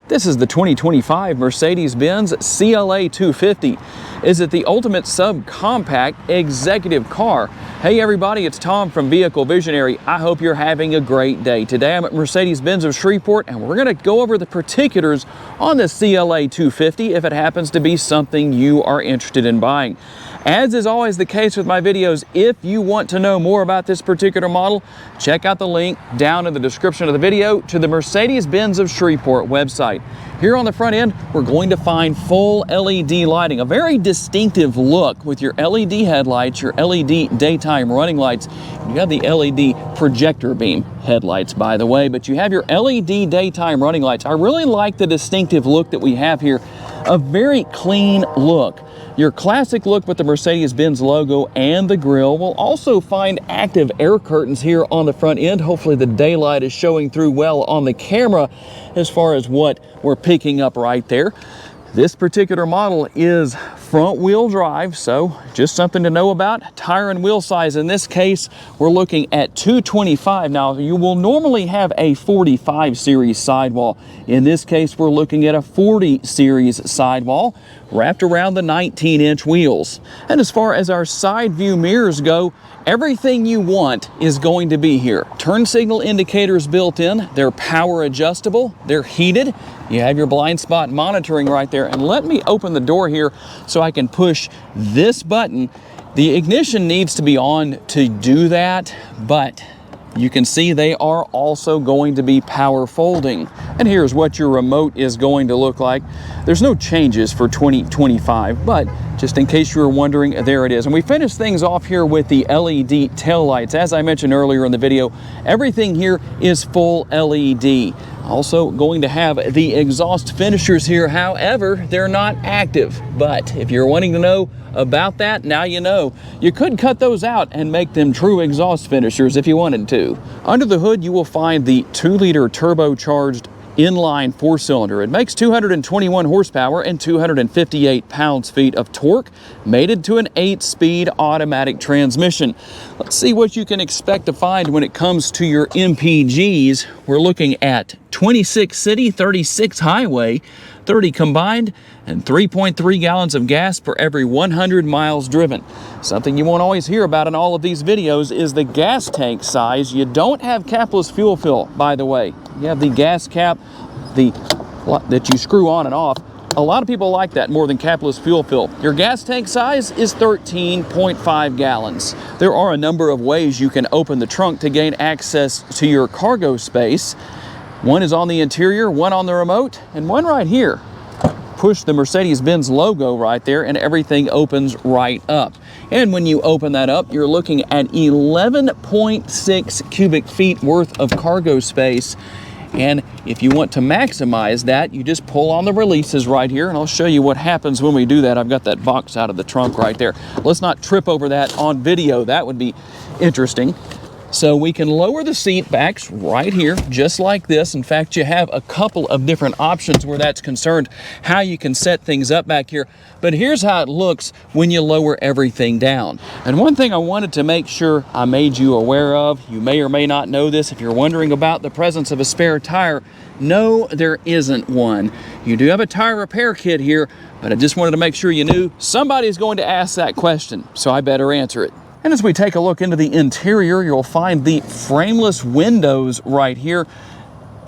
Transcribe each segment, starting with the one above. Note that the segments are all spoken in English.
This is the 2025 Mercedes-Benz CLA 250. Is it the ultimate subcompact executive car? Hey everybody, it's Tom from Vehicle Visionary. I hope you're having a great day. Today I'm at Mercedes-Benz of Shreveport and we're going to go over the particulars on the CLA 250 if it happens to be something you are interested in buying. As is always the case with my videos, if you want to know more about this particular model, check out the link down in the description of the video to the Mercedes-Benz of Shreveport website. Here on the front end, we're going to find full LED lighting, a very distinctive look with your LED headlights, your LED daytime running lights. You have the LED projector beam headlights, by the way, but you have your LED daytime running lights. I really like the distinctive look that we have here, a very clean look. Your classic look with the Mercedes-Benz logo and the grille. Will also find active air curtains here on the front end. Hopefully the daylight is showing through well on the camera as far as what we're picking up right there. This particular model is front wheel drive, so just something to know about. Tire and wheel size in this case, we're looking at 225. Now you will normally have a 45 series sidewall. In this case, we're looking at a 40 series sidewall wrapped around the 19-inch wheels. And as far as our side view mirrors go, everything you want is going to be here. Turn signal indicators built in, they're power adjustable, they're heated. You have your blind spot monitoring right there. And let me open the door here so I can push this button. The ignition needs to be on to do that, but you can see they are also going to be power folding. And here's what your remote is going to look like. There's no changes for 2025, but just in case you were wondering, there it is. And we finished things off here with the LED taillights. As I mentioned earlier in the video, everything here is full LED. Also going to have the exhaust finishers here. However, they're not active. But if you're wanting to know about that, now you know. You could cut those out and make them true exhaust finishers if you wanted to. Under the hood, you will find the 2-liter turbocharged inline 4-cylinder. It makes 221 horsepower and 258 pounds-feet of torque, mated to an 8-speed automatic transmission. Let's see what you can expect to find when it comes to your MPGs. We're looking at 26 city, 36 highway, 30 combined, and 3.3 gallons of gas per every 100 miles driven. Something you won't always hear about in all of these videos is the gas tank size. You don't have capless fuel fill, by the way. You have the gas cap that you screw on and off. A lot of people like that more than capless fuel fill. Your gas tank size is 13.5 gallons. There are a number of ways you can open the trunk to gain access to your cargo space. One is on the interior, one on the remote, and one right here. Push the Mercedes-Benz logo right there and everything opens right up. And when you open that up, you're looking at 11.6 cubic feet worth of cargo space. And if you want to maximize that, you just pull on the releases right here, and I'll show you what happens when we do that. I've got that box out of the trunk right there. Let's not trip over that on video. That would be interesting. So we can lower the seat backs right here, just like this. In fact, you have a couple of different options where that's concerned, how you can set things up back here. But here's how it looks when you lower everything down. And one thing I wanted to make sure I made you aware of, you may or may not know this, if you're wondering about the presence of a spare tire, no, there isn't one. You do have a tire repair kit here, but I just wanted to make sure you knew somebody's going to ask that question, so I better answer it. And as we take a look into the interior, you'll find the frameless windows right here.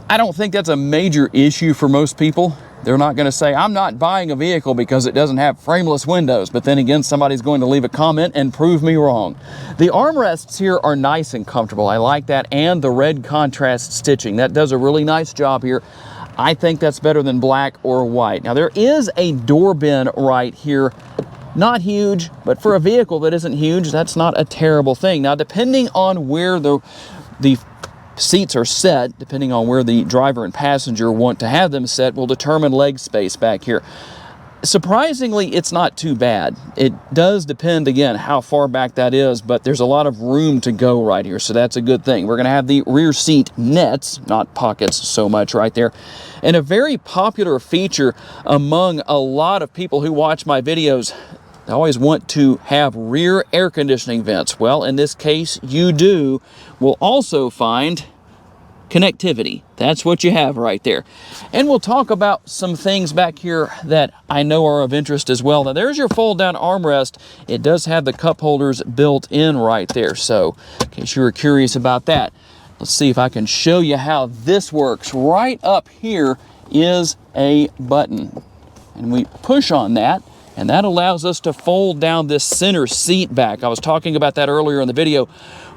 I don't think that's a major issue for most people. They're not going to say, I'm not buying a vehicle because it doesn't have frameless windows. But then again, somebody's going to leave a comment and prove me wrong. The armrests here are nice and comfortable. I like that, and the red contrast stitching. That does a really nice job here. I think that's better than black or white. Now, there is a door bin right here. Not huge, but for a vehicle that isn't huge, that's not a terrible thing. Now, depending on where the seats are set, depending on where the driver and passenger want to have them set, will determine leg space back here. Surprisingly, it's not too bad. It does depend, again, how far back that is, but there's a lot of room to go right here, so that's a good thing. We're going to have the rear seat nets, not pockets so much right there. And a very popular feature among a lot of people who watch my videos, they always want to have rear air conditioning vents. Well, in this case, you do. We'll also find connectivity. That's what you have right there. And we'll talk about some things back here that I know are of interest as well. Now there's your fold down armrest. It does have the cup holders built in right there. So in case you were curious about that, let's see if I can show you how this works. Right up here is a button, and we push on that, and that allows us to fold down this center seat back. I was talking about that earlier in the video.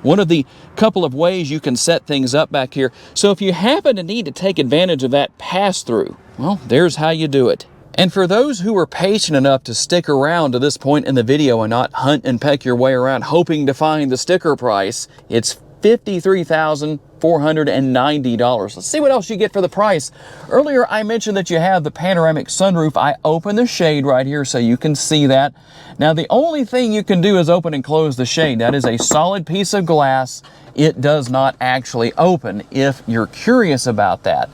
One of the couple of ways you can set things up back here. So if you happen to need to take advantage of that pass-through, well, there's how you do it. And for those who are patient enough to stick around to this point in the video and not hunt and peck your way around hoping to find the sticker price, it's $53,490. Let's see what else you get for the price. Earlier, I mentioned that you have the panoramic sunroof. I opened the shade right here so you can see that. Now, the only thing you can do is open and close the shade. That is a solid piece of glass. It does not actually open if you're curious about that.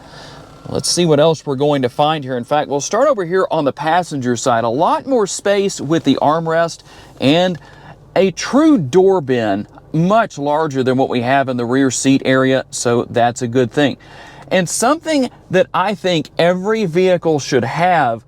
Let's see what else we're going to find here. In fact, we'll start over here on the passenger side. A lot more space with the armrest and a true door bin, much larger than what we have in the rear seat area, so that's a good thing. And something that I think every vehicle should have,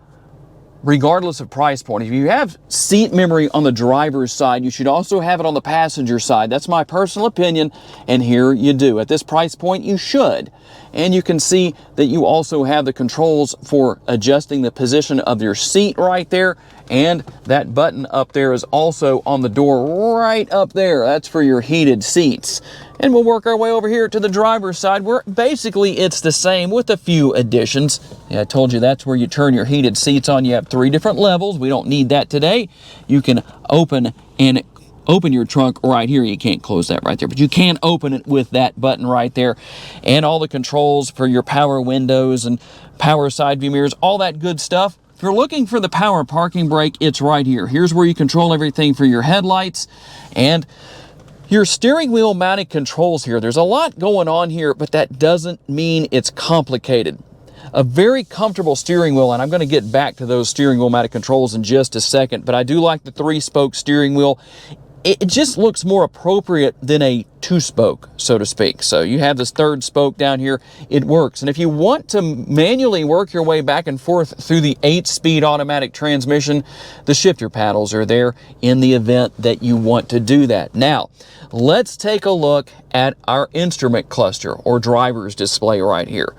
regardless of price point. If you have seat memory on the driver's side, you should also have it on the passenger side. That's my personal opinion, and here you do. At this price point, you should. And you can see that you also have the controls for adjusting the position of your seat right there, and that button up there is also on the door right up there. That's for your heated seats. And we'll work our way over here to the driver's side, where basically it's the same with a few additions. Yeah, I told you that's where you turn your heated seats on. You have 3 different levels. We don't need that today. You can open your trunk right here. You can't close that right there, but you can open it with that button right there. And all the controls for your power windows and power side view mirrors, all that good stuff. If you're looking for the power parking brake, it's right here. Here's where you control everything for your headlights and your steering wheel mounted controls here. There's a lot going on here, but that doesn't mean it's complicated. A very comfortable steering wheel, and I'm going to get back to those steering wheel mounted controls in just a second, but I do like the 3-spoke steering wheel. It just looks more appropriate than a 2-spoke, so to speak. So you have this 3rd spoke down here, it works. And if you want to manually work your way back and forth through the 8-speed automatic transmission, the shifter paddles are there in the event that you want to do that. Now, let's take a look at our instrument cluster or driver's display right here.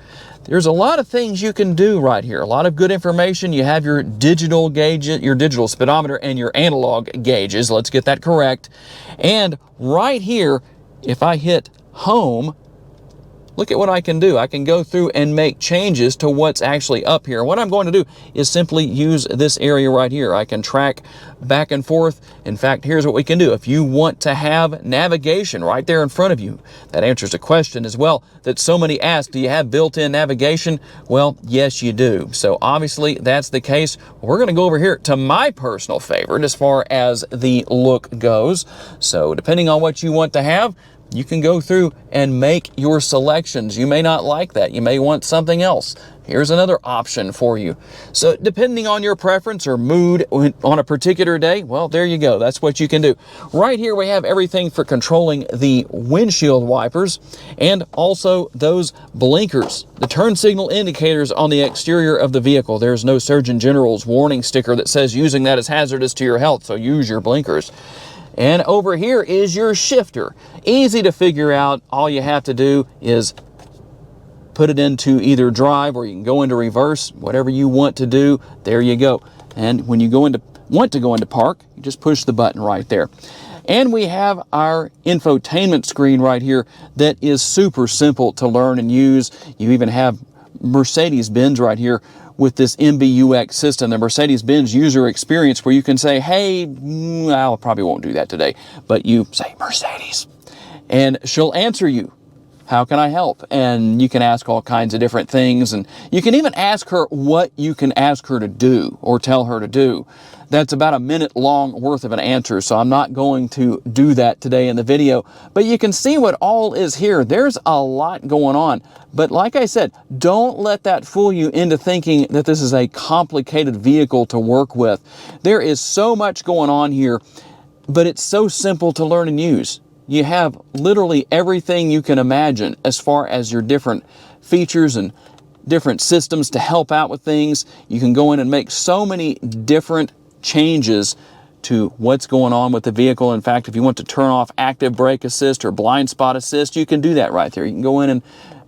There's a lot of things you can do right here. A lot of good information. You have your digital gauge, your digital speedometer, and your analog gauges. Let's get that correct. And right here, if I hit home, look at what I can do. I can go through and make changes to what's actually up here. What I'm going to do is simply use this area right here. I can track back and forth. In fact, here's what we can do. If you want to have navigation right there in front of you, that answers a question as well that so many ask, do you have built-in navigation? Well, yes, you do. So obviously that's the case. We're going to go over here to my personal favorite as far as the look goes. So depending on what you want to have, you can go through and make your selections. You may not like that. You may want something else. Here's another option for you. So depending on your preference or mood on a particular day, well, there you go. That's what you can do. Right here we have everything for controlling the windshield wipers and also those blinkers, the turn signal indicators on the exterior of the vehicle. There's no Surgeon General's warning sticker that says using that is hazardous to your health, so use your blinkers. And over here is your shifter. Easy to figure out. All you have to do is put it into either drive or you can go into reverse, whatever you want to do. There you go. And when you want to go into park, you just push the button right there. And we have our infotainment screen right here that is super simple to learn and use. You even have Mercedes-Benz right here with this MBUX system, the Mercedes-Benz user experience, where you can say, hey, I probably won't do that today, but you say Mercedes, and she'll answer you. How can I help? And you can ask all kinds of different things, and you can even ask her what you can ask her to do or tell her to do. That's about a minute long worth of an answer, so I'm not going to do that today in the video. But you can see what all is here. There's a lot going on. But like I said, don't let that fool you into thinking that this is a complicated vehicle to work with. There is so much going on here, but it's so simple to learn and use. you have literally everything you can imagine as far as your different features and different systems to help out with things. You can go in and make so many different changes to what's going on with the vehicle. In fact, if you want to turn off active brake assist or blind spot assist, you can do that right there. You can go in and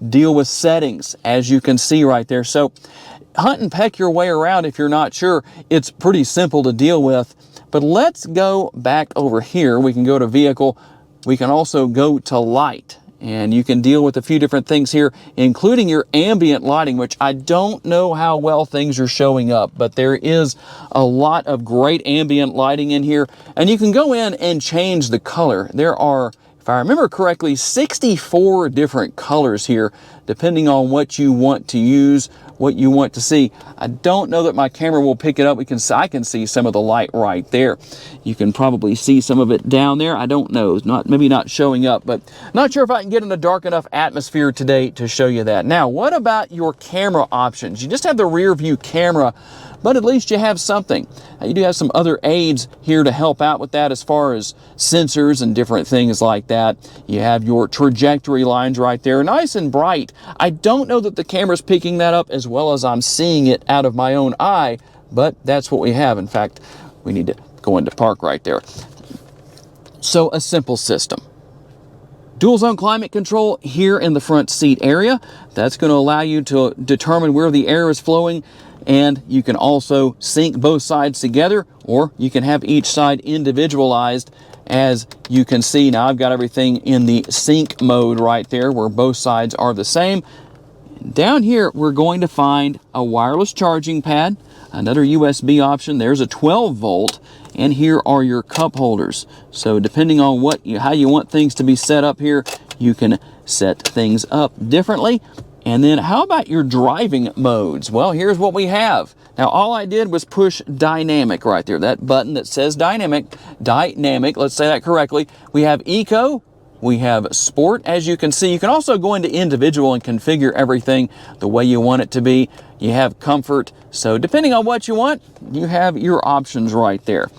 deal with settings, as you can see right there. So hunt and peck your way around if you're not sure. It's pretty simple to deal with. But let's go back over here. We can go to vehicle. We can also go to light. And you can deal with a few different things here, including your ambient lighting, which I don't know how well things are showing up, but there is a lot of great ambient lighting in here. And you can go in and change the color. There are, if I remember correctly, 64 different colors here, depending on what you want to use, what you want to see. I don't know that my camera will pick it up. I can see some of the light right there. You can probably see some of it down there. I don't know. It's maybe not showing up, but not sure if I can get in a dark enough atmosphere today to show you that. Now, what about your camera options? You just have the rear view camera, but at least you have something. You do have some other aids here to help out with that as far as sensors and different things like that. You have your trajectory lines right there, nice and bright. I don't know that the camera's picking that up as well as I'm seeing it out of my own eye, but that's what we have. In fact, we need to go into park right there. So a simple system. Dual zone climate control here in the front seat area. That's going to allow you to determine where the air is flowing, and you can also sync both sides together, or you can have each side individualized. As you can see now, I've got everything in the sync mode right there where both sides are the same. Down here, we're going to find a wireless charging pad, another USB option. There's a 12 volt, and here are your cup holders. So depending on how you want things to be set up here, you can set things up differently. And then how about your driving modes? Well, here's what we have. Now, all I did was push dynamic right there. That button that says dynamic, let's say that correctly. We have eco, we have sport, as you can see. You can also go into individual and configure everything the way you want it to be. You have comfort. So depending on what you want, you have your options right there.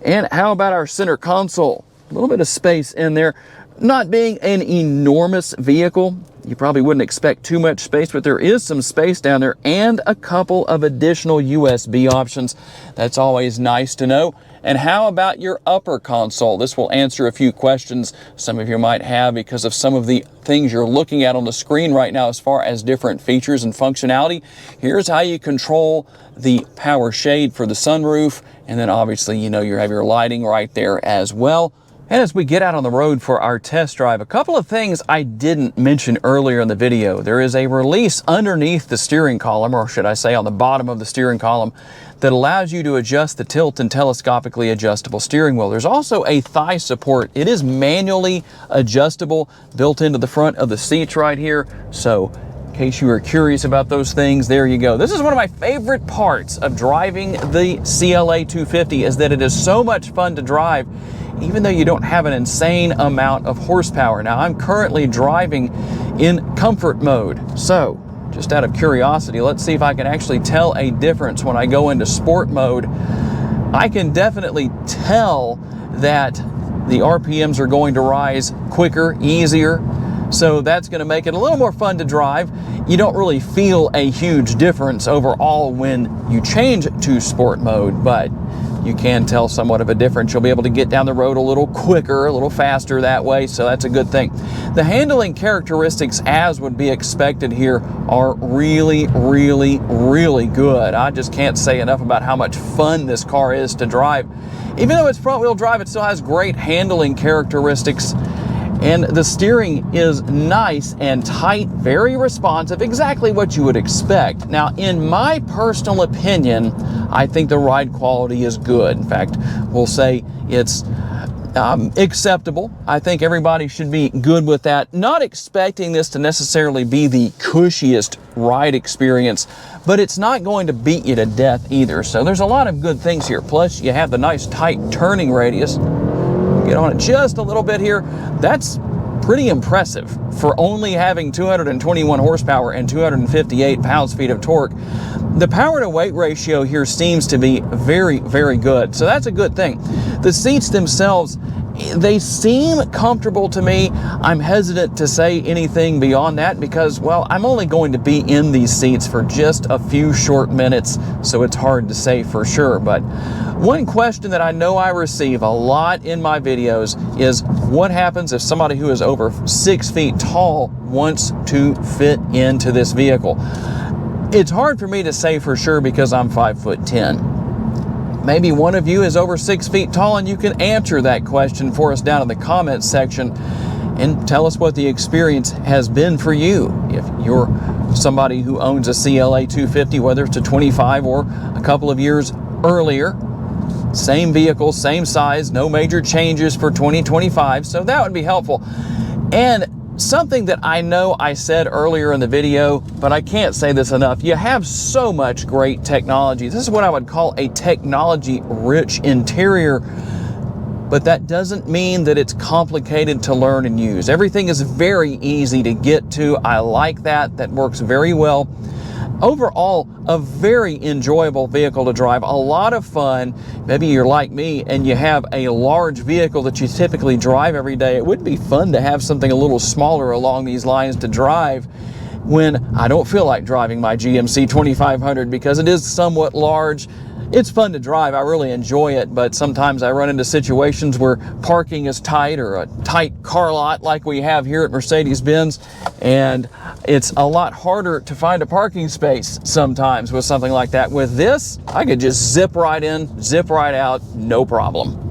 And how about our center console? A little bit of space in there. Not being an enormous vehicle, you probably wouldn't expect too much space, but there is some space down there and a couple of additional USB options. That's always nice to know. And how about your upper console? This will answer a few questions some of you might have because of some of the things you're looking at on the screen right now as far as different features and functionality. Here's how you control the power shade for the sunroof. And then obviously, you have your lighting right there as well. And as we get out on the road for our test drive, a couple of things I didn't mention earlier in the video. There is a release underneath the steering column, or should I say on the bottom of the steering column, that allows you to adjust the tilt and telescopically adjustable steering wheel. There's also a thigh support. It is manually adjustable, built into the front of the seats right here. So in case you were curious about those things, there you go. This is one of my favorite parts of driving the CLA 250 is that it is so much fun to drive, even though you don't have an insane amount of horsepower. Now, I'm currently driving in comfort mode. So, just out of curiosity, let's see if I can actually tell a difference when I go into sport mode. I can definitely tell that the RPMs are going to rise quicker, easier. So that's going to make it a little more fun to drive. You don't really feel a huge difference overall when you change to sport mode, but you can tell somewhat of a difference. You'll be able to get down the road a little quicker, a little faster that way, so that's a good thing. The handling characteristics, as would be expected here, are really, really, really good. I just can't say enough about how much fun this car is to drive. Even though it's front-wheel drive, it still has great handling characteristics. And the steering is nice and tight, very responsive, exactly what you would expect. Now, in my personal opinion, I think the ride quality is good. In fact, we'll say it's acceptable. I think everybody should be good with that. Not expecting this to necessarily be the cushiest ride experience, but it's not going to beat you to death either. So there's a lot of good things here. Plus, you have the nice tight turning radius. Get on it just a little bit here. That's pretty impressive for only having 221 horsepower and 258 pounds-feet of torque. The power to weight ratio here seems to be very, very good. So that's a good thing. The seats themselves they seem comfortable to me. I'm hesitant to say anything beyond that because, well, I'm only going to be in these seats for just a few short minutes, so it's hard to say for sure. But one question that I know I receive a lot in my videos is what happens if somebody who is over 6 feet tall wants to fit into this vehicle? It's hard for me to say for sure because I'm 5'10". Maybe one of you is over 6 feet tall and you can answer that question for us down in the comments section and tell us what the experience has been for you. If you're somebody who owns a CLA 250, whether it's a 25 or a couple of years earlier, same vehicle, same size, no major changes for 2025, so that would be helpful. And something that I know I said earlier in the video, but I can't say this enough, you have so much great technology. This is what I would call a technology-rich interior, but that doesn't mean that it's complicated to learn and use. Everything is very easy to get to. I like that. That works very well. Overall, a very enjoyable vehicle to drive, a lot of fun. Maybe you're like me and you have a large vehicle that you typically drive every day. It would be fun to have something a little smaller along these lines to drive when I don't feel like driving my GMC 2500 because it is somewhat large. It's fun to drive, I really enjoy it, but sometimes I run into situations where parking is tight or a tight car lot like we have here at Mercedes-Benz, and it's a lot harder to find a parking space sometimes with something like that. With this, I could just zip right in, zip right out, no problem.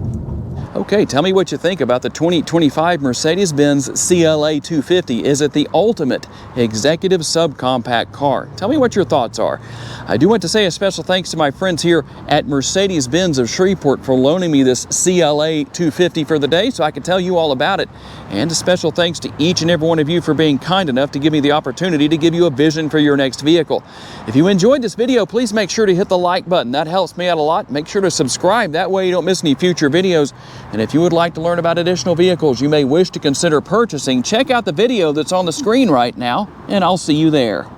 Okay, tell me what you think about the 2025 Mercedes-Benz CLA 250. Is it the ultimate executive subcompact car? Tell me what your thoughts are. I do want to say a special thanks to my friends here at Mercedes-Benz of Shreveport for loaning me this CLA 250 for the day so I could tell you all about it. And a special thanks to each and every one of you for being kind enough to give me the opportunity to give you a vision for your next vehicle. If you enjoyed this video, please make sure to hit the like button. That helps me out a lot. Make sure to subscribe. That way you don't miss any future videos. And if you would like to learn about additional vehicles you may wish to consider purchasing, check out the video that's on the screen right now, and I'll see you there.